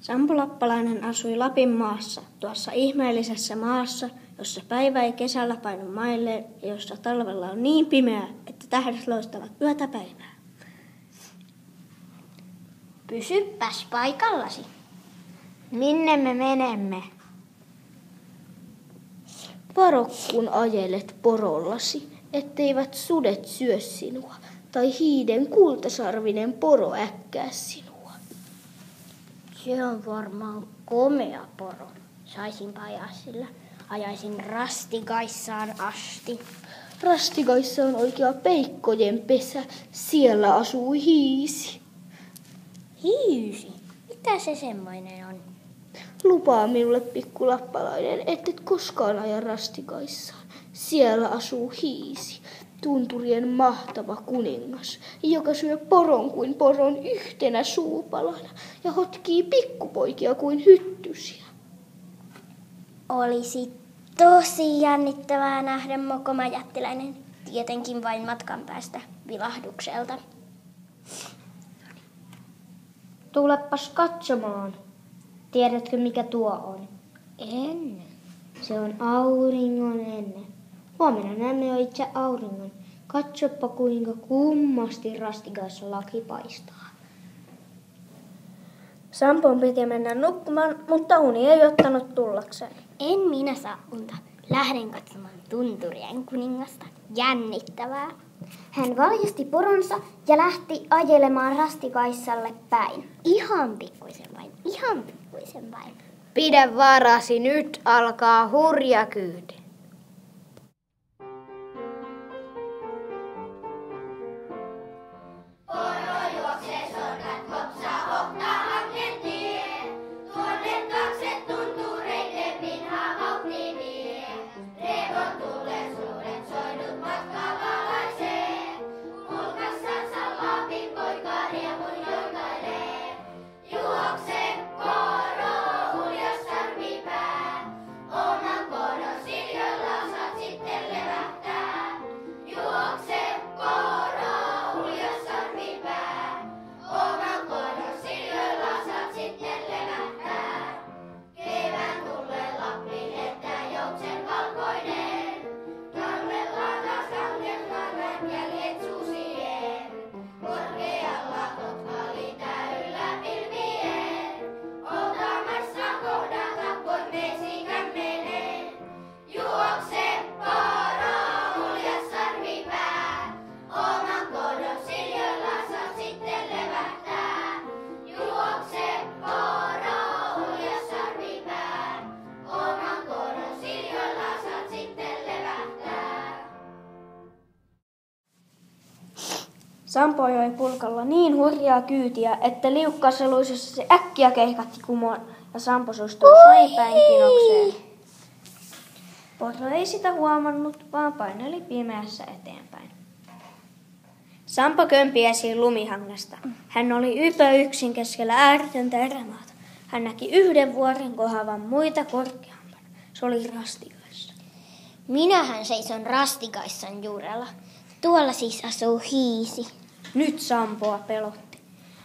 Sampo Lappalainen asui Lapin maassa, tuossa ihmeellisessä maassa, jossa päivä ei kesällä painu mailleen ja jossa talvella on niin pimeää, että tähdet loistavat yötä päivää. Pysypäs paikallasi. Minne me menemme? Varo, kun ajelet porollasi, etteivät sudet syö sinua, tai hiiden kultasarvinen poro äkkää sinua. Se on varmaan komea poro. Saisinpa ajaa sillä. Ajaisin Rastikaissaan asti. Rastikaissa on oikea peikkojen pesä. Siellä asuu hiisi. Hiisi? Mitä se semmoinen on? Lupaa minulle, pikku lappalainen, ettet koskaan aja Rastikaissaan. Siellä asuu hiisi, tunturien mahtava kuningas, joka syö poron kuin poron yhtenä suupalana ja hotkii pikkupoikia kuin hyttysiä. Olisi tosi jännittävää nähdä mokoma jättiläinen, tietenkin vain matkan päästä vilahdukselta. Tulepas katsomaan. Tiedätkö, mikä tuo on? En. Se on auringon ennen. Huomenna näemme jo itse auringon. Katsoppa, kuinka kummasti Rastikaissa laki paistaa. Sampon piti mennä nukkumaan, mutta uni ei ottanut tullakseen. En minä saa unta. Lähden katsomaan tunturien kuningasta. Jännittävää. Hän valjusti poronsa ja lähti ajelemaan Rastikaissalle päin. Ihan pikkuisen vain. Pidä varasi, nyt alkaa hurja kyyti. Sampo joi pulkalla niin hurjaa kyytiä, että liukkasaluisessa se äkkiä keihkatti kumoon ja Sampo sustui vain päin kinokseen. Poro ei sitä huomannut, vaan paineli pimeässä eteenpäin. Sampo kömpi esiin lumihangesta. Hän oli ypö yksin keskellä ääretöntä erämaata. Hän näki yhden vuoren kohavan muita korkeampana. Se oli Rastikaissa. Minähän seison Rastikaissan juurella. Tuolla siis asuu hiisi. Nyt Sampoa pelotti.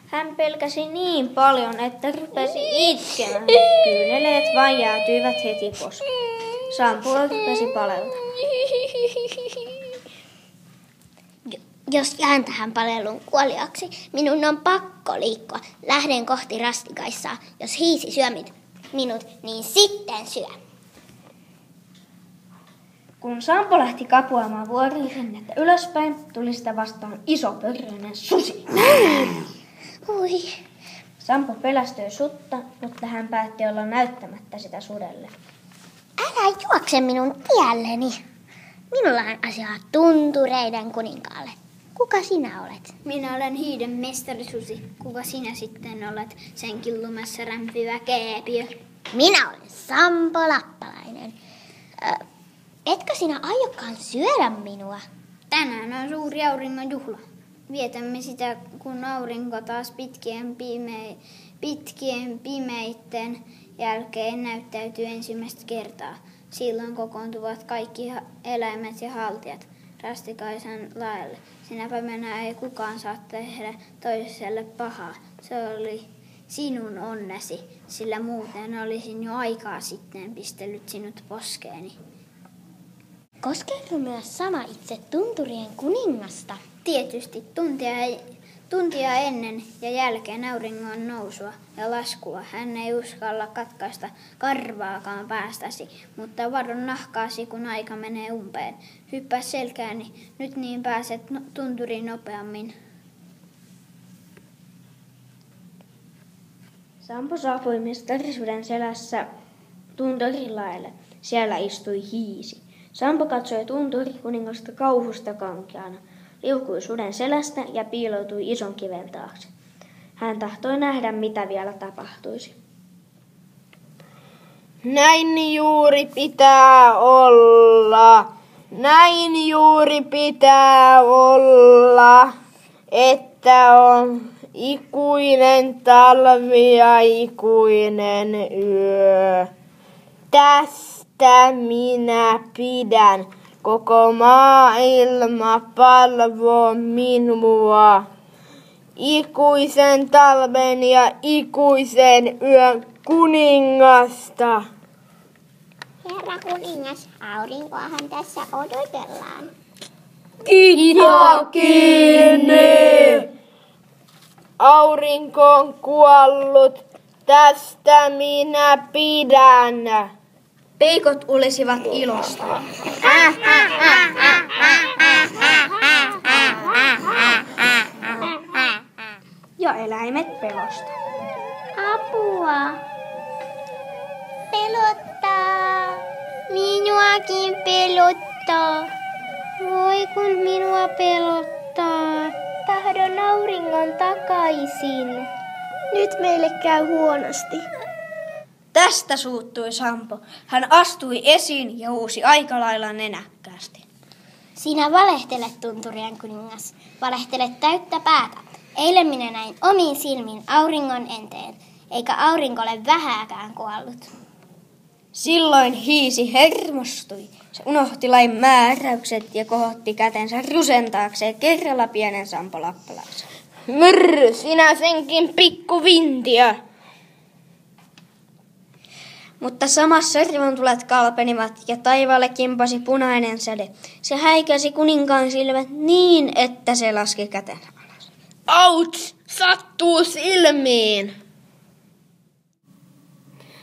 Hän pelkäsi niin paljon, että rupesi itkemään. Kyyneleet vain jäätyivät heti poskeen. Sampoa rupesi paleltamaan. Jos jään tähän palelun kuoliaksi, minun on pakko liikkua. Lähden kohti Rastikaissaa. Jos hiisi syö minut, niin sitten syö. Kun Sampo lähti kapuamaan vuorirennettä ylöspäin, tuli sitä vastaan iso pörröinen susi. Ui. Sampo pelästyi sutta, mutta hän päätti olla näyttämättä sitä sudelle. Älä juokse minun tielleni. Minulla on asiaa tuntureiden kuninkaalle. Kuka sinä olet? Minä olen hiiden mestarisusi. Kuka sinä sitten olet, sen killumassa rämpivä keepiö? Minä olen Sampo Lappalainen. Etkö sinä aiokaan syödä minua? Tänään on suuri auringon juhla. Vietämme sitä, kun aurinko taas pitkien pimeitten jälkeen näyttäytyy ensimmäistä kertaa. Silloin kokoontuvat kaikki eläimet ja haltijat Rastikaisan laelle. Sinä päivänä ei kukaan saa tehdä toiselle pahaa. sinun onnesi, sillä muuten olisin jo aikaa sitten pistellyt sinut poskeeni. Koskeeko myös sama itse tunturien kuningasta? Tietysti tuntia ennen ja jälkeen auringon nousua ja laskua hän ei uskalla katkaista karvaakaan päästäsi, mutta varon nahkaasi, kun aika menee umpeen. Hyppää selkääni, nyt niin pääset tunturiin nopeammin. Sampo saapui mestarisuuden selässä tunturilaelle. Siellä istui hiisi. Sampo katsoi tunturikuningasta kauhusta kankeana, liukui suden selästä ja piiloutui ison kiven taakse. Hän tahtoi nähdä, mitä vielä tapahtuisi. Näin juuri pitää olla. Näin juuri pitää olla, että on ikuinen talvi ja ikuinen yö. Tästä minä pidän. Koko maailma palvoo minua. Ikuisen talven ja ikuisen yön kuningasta. Herra kuningas, aurinkoahan tässä odotellaan. Kita kiinni! Aurinko on kuollut. Tästä minä pidän. Peikot ulisivat ilosta. Ja eläimet pelosta. Apua! Pelottaa. Minuakin pelottaa. Voi kun minua pelottaa. Tahdon auringon takaisin. Nyt meille käy huonosti. Tästä suuttui Sampo. Hän astui esiin ja huusi aika lailla nenäkkäästi. Sinä valehtelet, tunturien kuningas. Valehtelet täyttä päätä. Eilen minä näin omiin silmiin auringon enteen, eikä aurinko ole vähääkään kuollut. Silloin hiisi hermostui. Se unohti lain määräykset ja kohotti kätensä rusentaakseen kerralla pienen Sampo Lappalaisen. Myrry, sinä senkin pikkuvintiö. Mutta samassa rivontulet kalpenivat ja taivaalle kimpasi punainen säde. Se häikäisi kuninkaan silmät niin, että se laski kätensä alas. Auts, sattuu silmiin.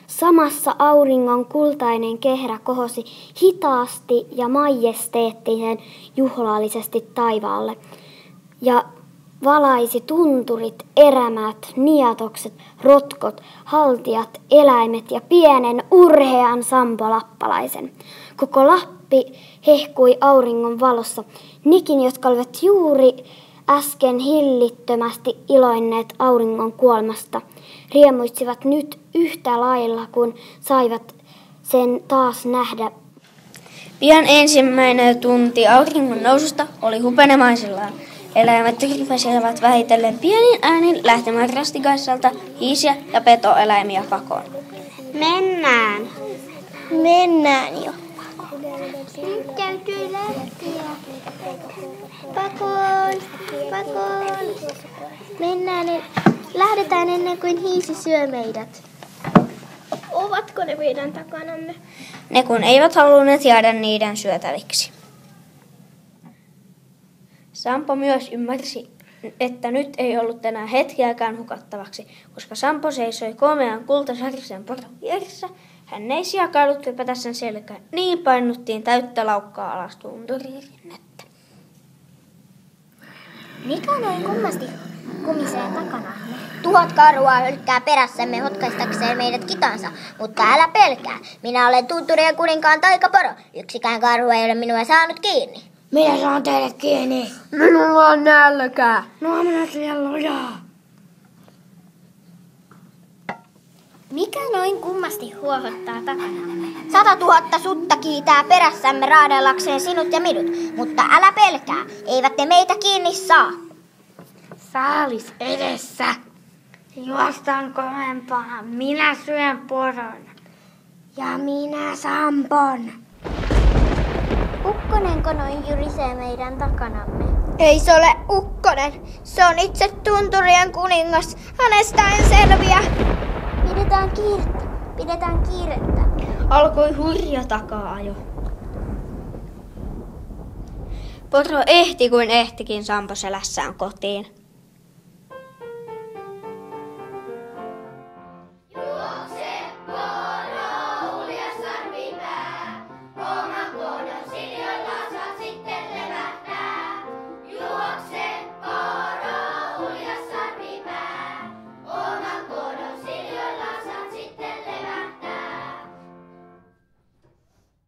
Samassa auringon kultainen kehrä kohosi hitaasti ja majesteettisen juhlallisesti taivaalle ja valaisi tunturit, erämät, niatokset, rotkot, haltijat, eläimet ja pienen urhean Sampo Lappalaisen. Koko Lappi hehkui auringon valossa. Nekin, jotka olivat juuri äsken hillittömästi iloinneet auringon kuolemasta, riemuitsivat nyt yhtä lailla, kun saivat sen taas nähdä. Pian ensimmäinen tunti auringon noususta oli hupenemaisillaan. Eläimet ripesivät vähitellen pienin äänin lähtemään rastikaissalta hiisiä ja petoeläimiä pakoon. Mennään. Mennään jo. Nyt täytyy lähteä. Pakoon. Pakoon. Mennään. Lähdetään ennen kuin hiisi syö meidät. Ovatko ne meidän takanamme? Ne kun eivät halunneet jäädä niiden syötäviksi. Sampo myös ymmärsi, että nyt ei ollut enää hetkeäkään hukattavaksi, koska Sampo seisoi komean kultasarisen poron vieressä. Hän ei siakaillut hypätä sen selkään. Niin painuttiin täyttä laukkaa alas tunturinnettä. Mikä noin kummasti kumisee takana? 1000 karhua hylkkää perässämme hotkaistakseen meidät kitansa, mutta älä pelkää. Minä olen tunturien kuninkaan taikaporo. Yksikään karhu ei ole minua saanut kiinni. Minä saan teidät kiinni. Minulla on nälkä. No minä siellä lujaa. Mikä noin kummasti huohottaa takanamme? 100 000 sutta kiitää perässämme raadellakseen sinut ja minut, mutta älä pelkää, eivät ne meitä kiinni saa. Saalis edessä. Juostaan kovempana. Minä syön poron. Ja minä Sampon. Ukkonenko noin jyrisee meidän takanamme? Ei se ole ukkonen. Se on itse tunturien kuningas. Hänestä en selviä. Pidetään kiirettä. Alkoi hurja taka-ajo. Poro ehti kuin ehtikin Sampo selässään kotiin.